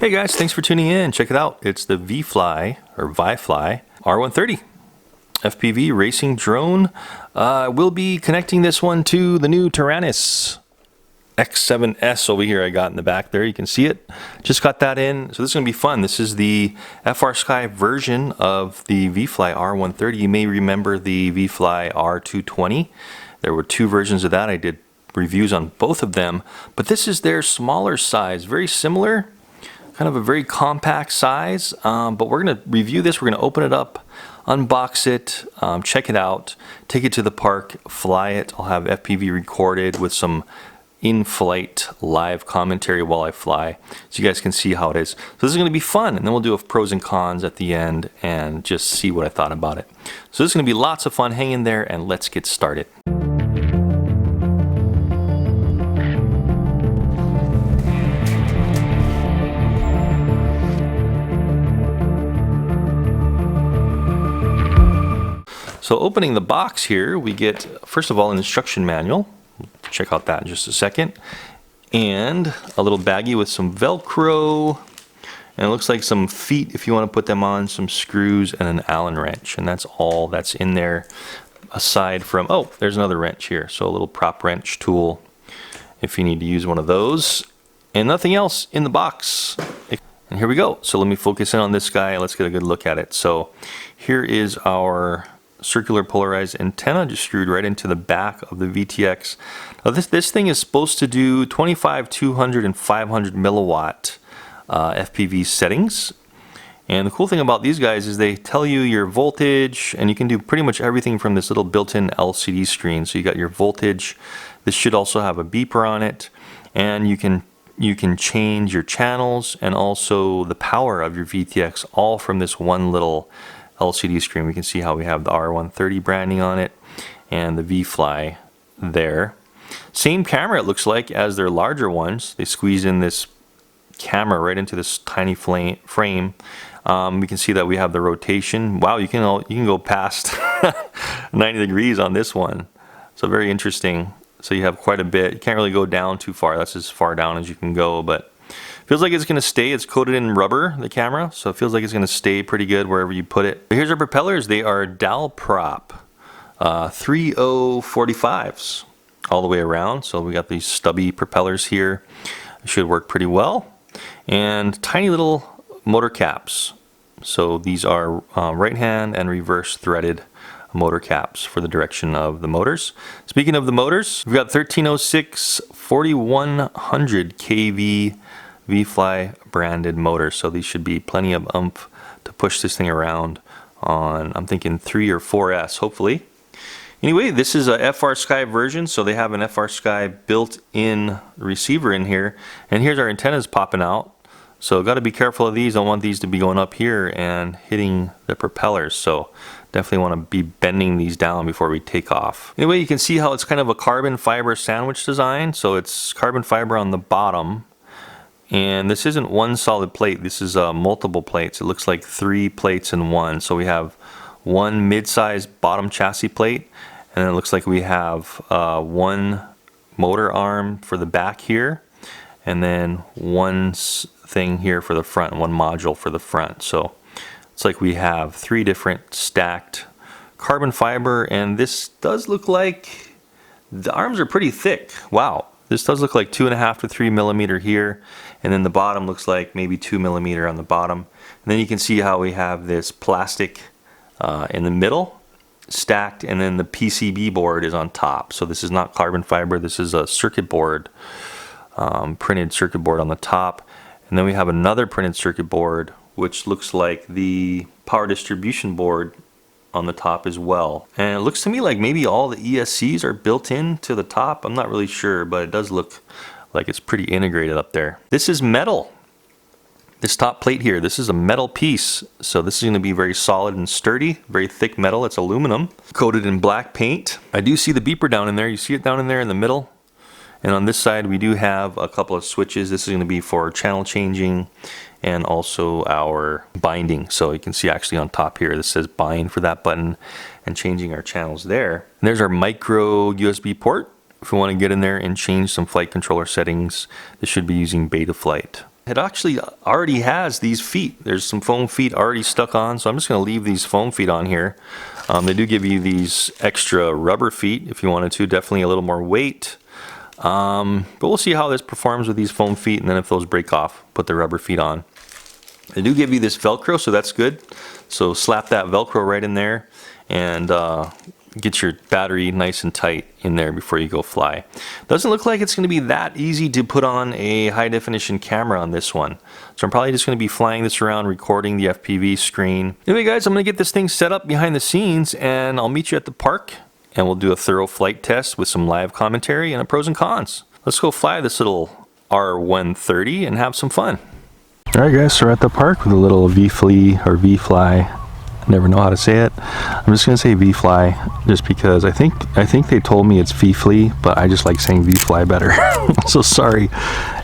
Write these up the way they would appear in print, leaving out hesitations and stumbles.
Hey guys, thanks for tuning in. Check it out. It's the VIFLY R130 FPV racing drone. We'll be connecting this one to the new Taranis X7S over here I got in the back there. You can see it. Just got that in. So this is going to be fun. This is the FrSky version of the VIFLY R130. You may remember the VIFLY R220. There were two versions of that. I did reviews on both of them. But this is their smaller size. Very similar. Kind of a very compact size, but we're going to review this. We're going to open it up, unbox it, check it out, take it to the park, fly it. I'll have FPV recorded with some in-flight live commentary while I fly, so you guys can see how it is. So this is going to be fun, and then we'll do a pros and cons at the end and just see what I thought about it. So this is going to be lots of fun. Hang in there, and let's get started. So opening the box here, we get, first of all, an instruction manual. Check out that in just a second. And a little baggie with some Velcro. And it looks like some feet, if you want to put them on, some screws, and an Allen wrench. And that's all that's in there, aside from, oh, there's another wrench here. So a little prop wrench tool, if you need to use one of those. And nothing else in the box. And here we go. So let me focus in on this guy. Let's get a good look at it. So here is our circular polarized antenna, just screwed right into the back of the VTX. Now this thing is supposed to do 25, 200, and 500 milliwatt FPV settings. And the cool thing about these guys is they tell you your voltage, and you can do pretty much everything from this little built-in LCD screen. So you got your voltage. This should also have a beeper on it, and you can change your channels and also the power of your VTX all from this one little LCD screen. We can see how we have the R130 branding on it and the VIFLY there. Same camera, it looks like, as their larger ones. They squeeze in this camera right into this tiny frame. We can see that we have the rotation. Wow, you can go past 90 degrees on this one. So very interesting. So you have quite a bit. You can't really go down too far. That's as far down as you can go, but feels like it's going to stay. It's coated in rubber, the camera, so it feels like it's going to stay pretty good wherever you put it. Here's our propellers. They are Dalprop 3045s all the way around. So we got these stubby propellers here. It should work pretty well. And tiny little motor caps. So these are right hand and reverse threaded motor caps for the direction of the motors. Speaking of the motors, we've got 1306 4100 kV VIFLY branded motors, so these should be plenty of oomph to push this thing around on, I'm thinking 3 or 4S, hopefully. Anyway, this is a FrSky version, so they have an FrSky built-in receiver in here, and here's our antennas popping out. So got to be careful of these. Don't want these to be going up here and hitting the propellers, so definitely want to be bending these down before we take off. Anyway, you can see how it's kind of a carbon fiber sandwich design, so it's carbon fiber on the bottom. And this isn't one solid plate, this is multiple plates. It looks like 3 plates in one. So we have one mid-size bottom chassis plate, and then it looks like we have one motor arm for the back here, and then one thing here for the front, one module for the front. So it's like we have 3 different stacked carbon fiber, and this does look like the arms are pretty thick. Wow. This does look like 2.5 to 3 millimeter here, and then the bottom looks like maybe 2 millimeter on the bottom. And then you can see how we have this plastic in the middle stacked, and then the PCB board is on top. So this is not carbon fiber, this is a circuit board, printed circuit board on the top. And then we have another printed circuit board, which looks like the power distribution board on the top as well. And it looks to me like maybe all the ESCs are built into the top. I'm not really sure, but it does look like it's pretty integrated up there. This is metal. This top plate here, this is a metal piece. So this is going to be very solid and sturdy, very thick metal. It's aluminum, coated in black paint. I do see the beeper down in there. You see it down in there in the middle. And on this side, we do have a couple of switches. This is going to be for channel changing and also our binding. So you can see actually on top here, this says bind for that button and changing our channels there. And there's our micro USB port. If we want to get in there and change some flight controller settings, this should be using Betaflight. It actually already has these feet. There's some foam feet already stuck on, so I'm just going to leave these foam feet on here. They do give you these extra rubber feet if you wanted to, definitely a little more weight. But we'll see how this performs with these foam feet, and then if those break off, put the rubber feet on. They do give you this Velcro, so that's good. So slap that Velcro right in there and get your battery nice and tight in there before you go fly. Doesn't look like it's going to be that easy to put on a high definition camera on this one. So I'm probably just going to be flying this around, recording the FPV screen. Anyway guys, I'm going to get this thing set up behind the scenes and I'll meet you at the park and we'll do a thorough flight test with some live commentary and a pros and cons. Let's go fly this little R130 and have some fun. Alright guys, so we're at the park with a little VIFLY or VFly. I never know how to say it. I'm just gonna say VFly just because I think they told me it's VIFLY, but I just like saying VFly better. So sorry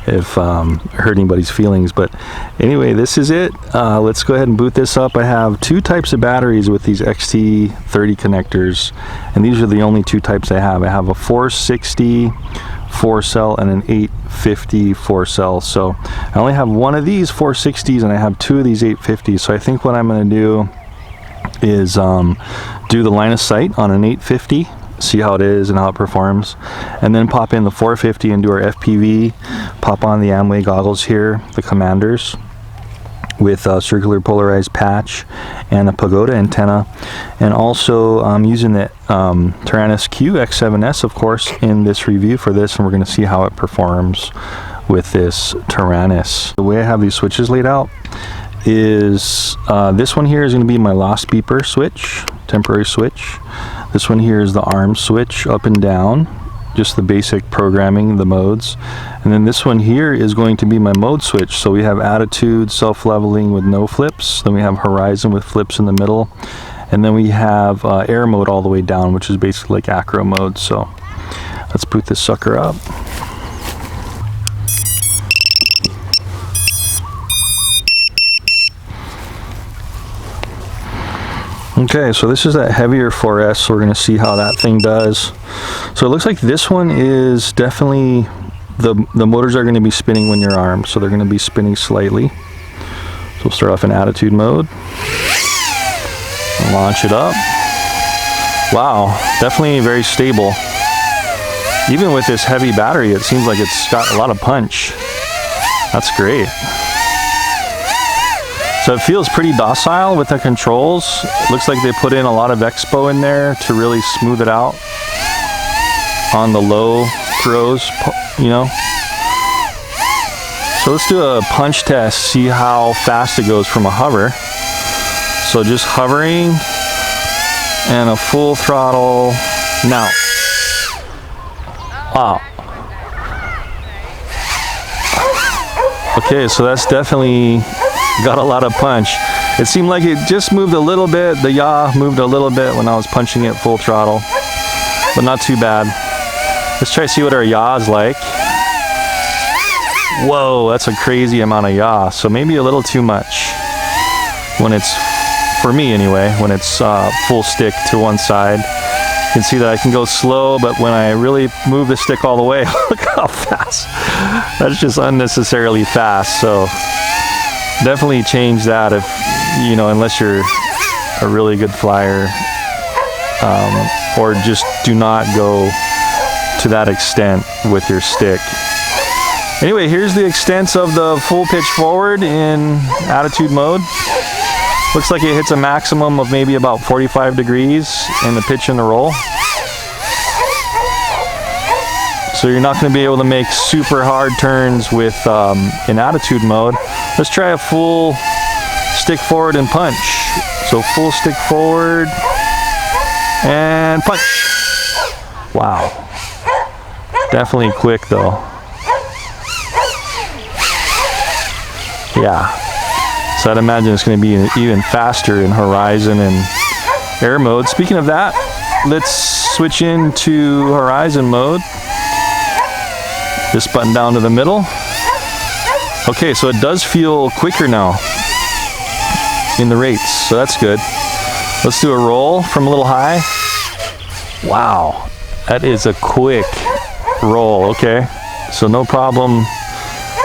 if hurt anybody's feelings, but anyway, this is it. Let's go ahead and boot this up. I have two types of batteries with these XT30 connectors, and these are the only two types I have. I have a 460 4-cell and an 850 4-cell. So I only have one of these 460s and I have two of these 850s. So I think what I'm going to do is do the line of sight on an 850, see how it is and how it performs, and then pop in the 450 and do our FPV. Pop on the Amway goggles here, the Commanders, with a circular polarized patch and a pagoda antenna, and also I'm using the Taranis QX7S, of course, in this review for this, and we're going to see how it performs with this Taranis. The way I have these switches laid out is this one here is going to be my lost beeper switch, temporary switch. This one here is the arm switch, up and down, just the basic programming, the modes. And then this one here is going to be my mode switch. So we have attitude, self-leveling with no flips, then we have horizon with flips in the middle, and then we have air mode all the way down, which is basically like acro mode. So let's boot this sucker up. Okay, so this is that heavier 4S, so we're going to see how that thing does. So it looks like this one is definitely, the motors are going to be spinning when you're armed, so they're going to be spinning slightly. So we'll start off in attitude mode. Launch it up. Wow, definitely very stable. Even with this heavy battery, it seems like it's got a lot of punch. That's great. So it feels pretty docile with the controls. It looks like they put in a lot of expo in there to really smooth it out on the low throws, you know. So let's do a punch test, see how fast it goes from a hover. So just hovering and a full throttle now. Wow. Okay, so that's definitely got a lot of punch. It seemed like it just moved a little bit. The yaw moved a little bit when I was punching it full throttle, but not too bad. Let's try to see what our yaw is like. Whoa, that's a crazy amount of yaw. So maybe a little too much when it's, for me anyway, when it's full stick to one side. You can see that I can go slow, but when I really move the stick all the way, look how fast. That's just unnecessarily fast. So definitely change that if, you know, unless you're a really good flyer, or just do not go to that extent with your stick. Anyway, here's the extents of the full pitch forward in attitude mode. Looks like it hits a maximum of maybe about 45 degrees in the pitch and the roll. So you're not going to be able to make super hard turns with in attitude mode. Let's try a full stick forward and punch. So full stick forward and punch. Wow. Definitely quick though. Yeah. So I'd imagine it's going to be even faster in horizon and air mode. Speaking of that, let's switch into horizon mode. This button down to the middle. Okay, so it does feel quicker now in the rates, so that's good. Let's do a roll from a little high. Wow, that is a quick roll. Okay, so no problem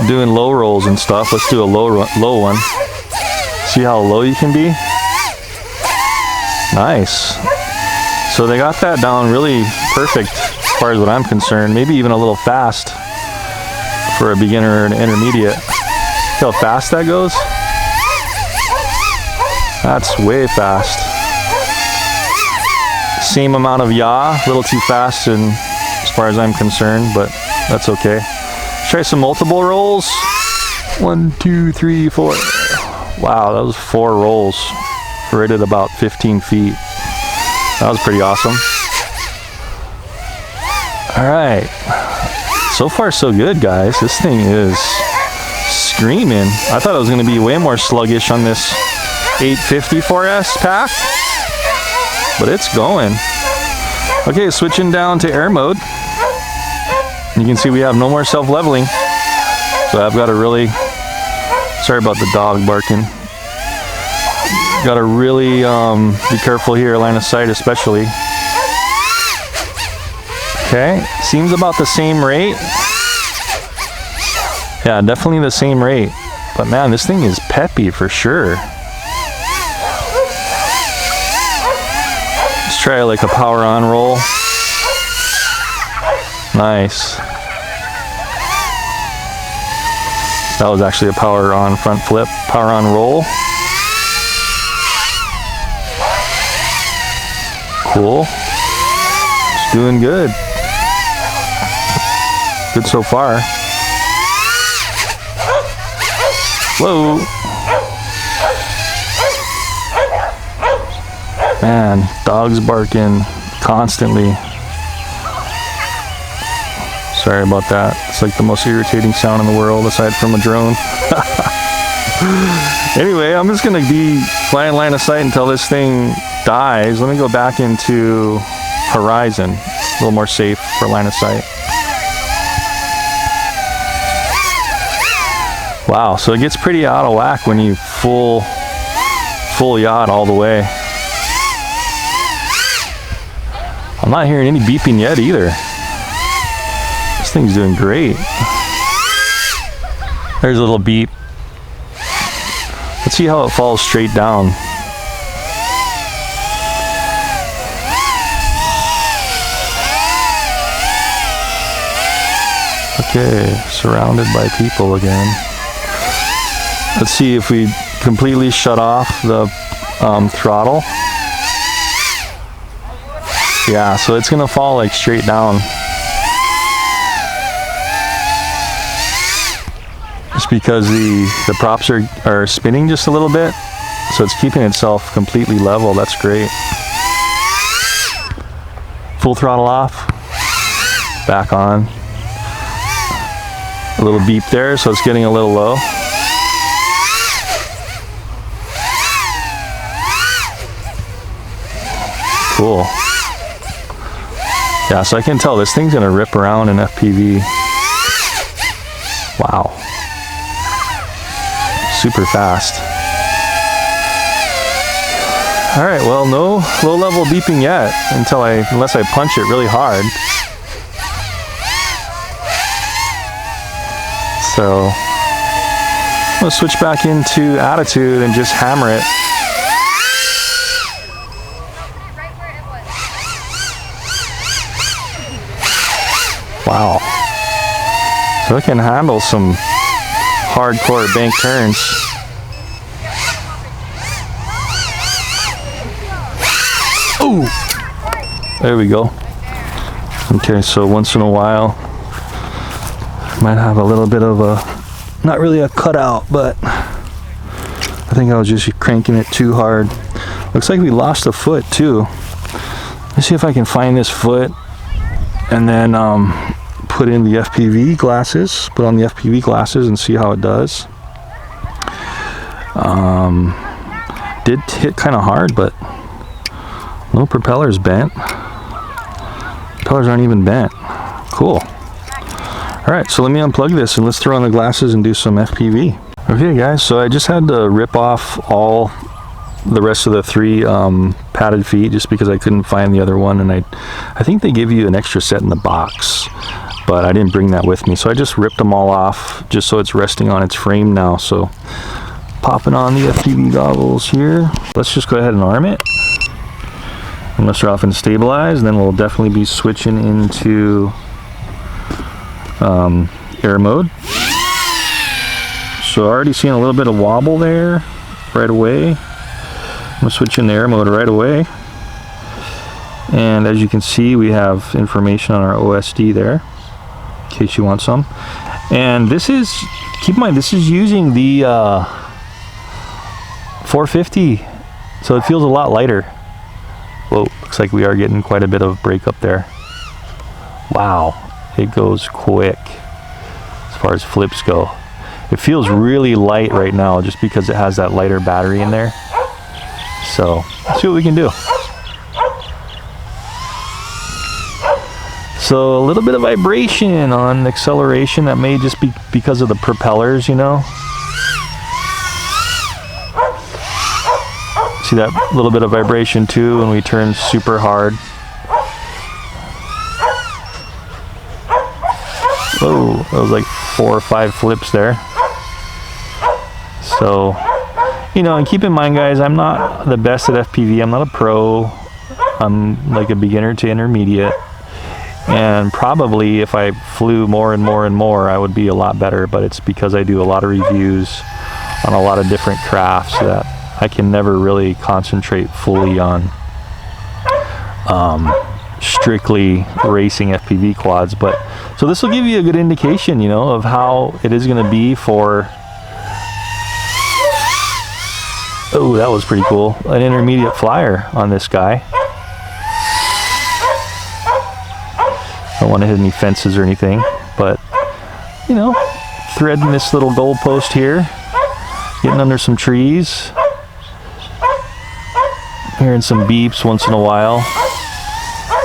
doing low rolls and stuff. Let's do a low one. See how low you can be? Nice. So they got that down really perfect as far as what I'm concerned. Maybe even a little fast for a beginner and intermediate. See how fast that goes? That's way fast. Same amount of yaw, a little too fast and as far as I'm concerned, but that's okay. Let's try some multiple rolls. 1, 2, 3, 4. Wow, that was 4 rolls right at about 15 feet. That was pretty awesome. All right, so far so good, guys. This thing is screaming. I thought it was going to be way more sluggish on this 850 4S pack, but it's going. Okay, switching down to air mode. You can see we have no more self-leveling, so I've got to really, sorry about the dog barking, got to really be careful here, line of sight especially. Okay, seems about the same rate. Yeah, definitely the same rate, but man, this thing is peppy for sure. Let's try like a power on roll. Nice. That was actually a power on front flip, power on roll. Cool. It's doing good. Good so far. Whoa. Man, dogs barking constantly. Sorry about that. It's like the most irritating sound in the world aside from a drone. Anyway, I'm just gonna be flying line of sight until this thing dies. Let me go back into horizon. A little more safe for line of sight. Wow, so it gets pretty out of whack when you full yacht all the way. I'm not hearing any beeping yet either. This thing's doing great. There's a little beep. Let's see how it falls straight down. Okay, surrounded by people again. Let's see if we completely shut off the throttle. Yeah, so it's gonna fall like straight down. Just because the props are spinning just a little bit, so it's keeping itself completely level. That's great. Full throttle off, back on. A little beep there, so it's getting a little low. Cool. Yeah, so I can tell this thing's gonna rip around in FPV. Wow. Super fast. All right, well, no low level beeping yet unless I punch it really hard. So I'm gonna switch back into attitude and just hammer it. Wow. So it can handle some hardcore bank turns. Ooh! There we go. Okay, so once in a while, might have a little bit of a, not really a cutout, but I think I was just cranking it too hard. Looks like we lost a foot too. Let's see if I can find this foot and then put in the FPV glasses, put on the FPV glasses and see how it does. Did hit kind of hard, but no propellers bent. Propellers aren't even bent. Cool. All right, so let me unplug this and let's throw on the glasses and do some FPV. Okay guys, so I just had to rip off all the rest of the 3 padded feet just because I couldn't find the other one, and I think they give you an extra set in the box. but I didn't bring that with me, so I just ripped them all off just so it's resting on its frame now. So popping on the FPV goggles here. Let's just go ahead and arm it. Unless they're off and stabilized, and then we'll definitely be switching into air mode. So already seeing a little bit of wobble there right away. I'm gonna switch into air mode right away. And as you can see, we have information on our OSD there, in case you want some. And this is, keep in mind, this is using the 450, so it feels a lot lighter. Whoa, looks like we are getting quite a bit of breakup there. Wow, it goes quick as far as flips go. It feels really light right now just because it has that lighter battery in there. So let's see what we can do. So a little bit of vibration on acceleration. That may just be because of the propellers, you know. See that little bit of vibration too when we turn super hard. Whoa, that was like 4 or 5 flips there. So, you know, and keep in mind, guys, I'm not the best at FPV. I'm not a pro. I'm like a beginner to intermediate. And probably if I flew more and more and more, I would be a lot better. But it's because I do a lot of reviews on a lot of different crafts that I can never really concentrate fully on strictly racing FPV quads. But so this will give you a good indication, you know, of how it is going to be for, oh, that was pretty cool, an intermediate flyer on this guy. Don't want to hit any fences or anything, but you know, threading this little goalpost here, getting under some trees, hearing some beeps once in a while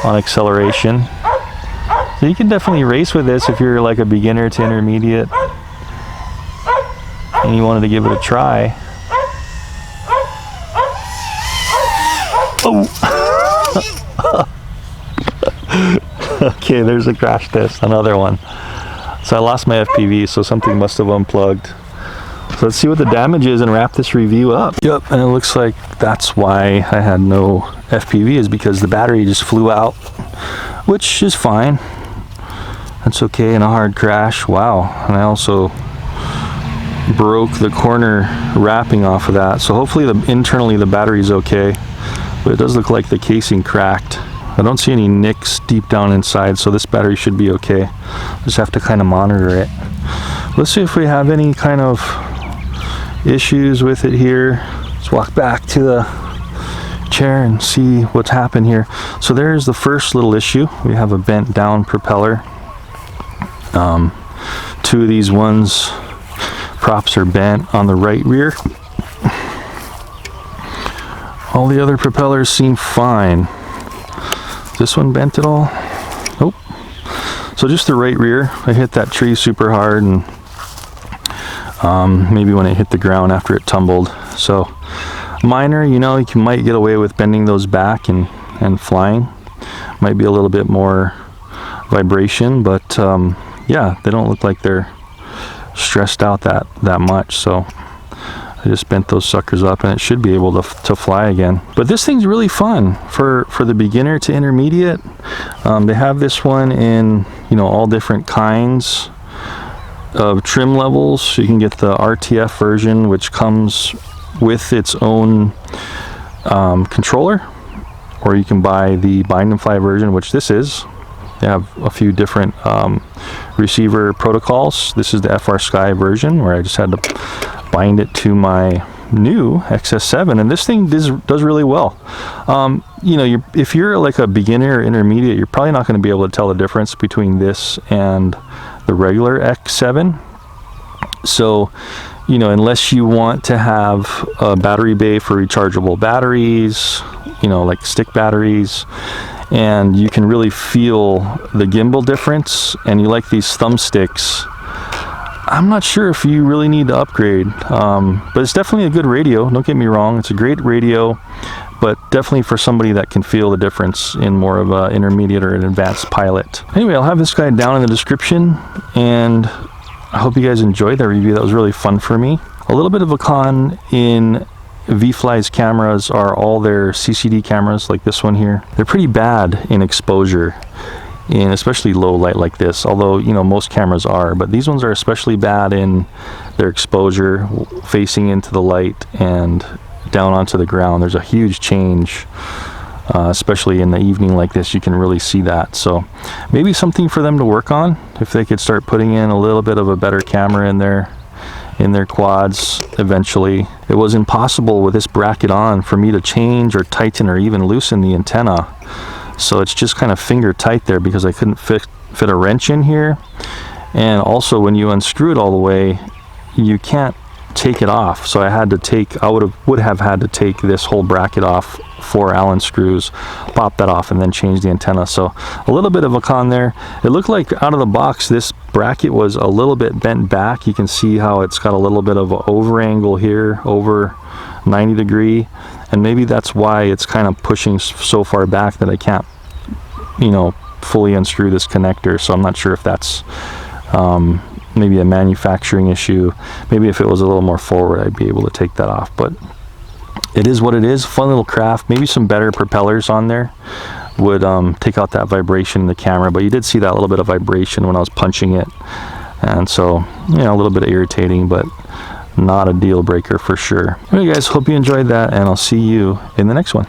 on acceleration. So you can definitely race with this if you're like a beginner to intermediate and you wanted to give it a try. Oh! Okay, there's a crash test, another one. So I lost my FPV, so something must have unplugged. So let's see what the damage is and wrap this review up. Yep, and it looks like that's why I had no FPV, is because the battery just flew out, which is fine. That's okay in a hard crash. Wow, and I also broke the corner wrapping off of that. So hopefully internally the battery's okay, but it does look like the casing cracked. I don't see any nicks deep down inside, so this battery should be okay. Just have to kind of monitor it. Let's see if we have any kind of issues with it here. Let's walk back to the chair and see what's happened here. So there's the first little issue. We have a bent down propeller. 2 of these props are bent on the right rear. All the other propellers seem fine. This one bent at all? Nope. So just the right rear. I hit that tree super hard, and maybe when it hit the ground after it tumbled. So minor, you know, you might get away with bending those back and flying. Might be a little bit more vibration, but yeah, they don't look like they're stressed out that much. So I just bent those suckers up and it should be able to fly again. But this thing's really fun for the beginner to intermediate. They have this one in, you know, all different kinds of trim levels. So you can get the RTF version, which comes with its own controller, or you can buy the bind and fly version, which this is. They have a few different receiver protocols. This is the FR Sky version, where I just had to bind it to my new XS7, and this thing does really well. You know, if you're like a beginner or intermediate, you're probably not going to be able to tell the difference between this and the regular X7. So, you know, unless you want to have a battery bay for rechargeable batteries, you know, like stick batteries, and you can really feel the gimbal difference, and you like these thumbsticks, I'm not sure if you really need to upgrade, but it's definitely a good radio. Don't get me wrong, it's a great radio, but definitely for somebody that can feel the difference in more of an intermediate or an advanced pilot. Anyway, I'll have this guy down in the description, and I hope you guys enjoyed that review. That was really fun for me. A little bit of a con in VIFLY's cameras are all their CCD cameras, like this one here. They're pretty bad in exposure, in especially low light like this, although you know most cameras are, but these ones are especially bad in their exposure, facing into the light and down onto the ground. There's a huge change, especially in the evening like this. You can really see that. So maybe something for them to work on, if they could start putting in a little bit of a better camera in their quads eventually. It was impossible with this bracket on for me to change or tighten or even loosen the antenna. So it's just kind of finger tight there because I couldn't fit a wrench in here. And also when you unscrew it all the way, you can't take it off. So I had to take, I would have had to take this whole bracket off, 4 Allen screws, pop that off, and then change the antenna. So a little bit of a con there. It looked like out of the box this bracket was a little bit bent back. You can see how it's got a little bit of an over angle here, over 90 degree, and maybe that's why it's kind of pushing so far back that I can't, you know, fully unscrew this connector. So I'm not sure if that's maybe a manufacturing issue. Maybe if it was a little more forward I'd be able to take that off, but it is what it is. Fun little craft. Maybe some better propellers on there would take out that vibration in the camera, but you did see that little bit of vibration when I was punching it, and so you know, a little bit irritating, but not a deal breaker for sure. Anyway guys, hope you enjoyed that, and I'll see you in the next one.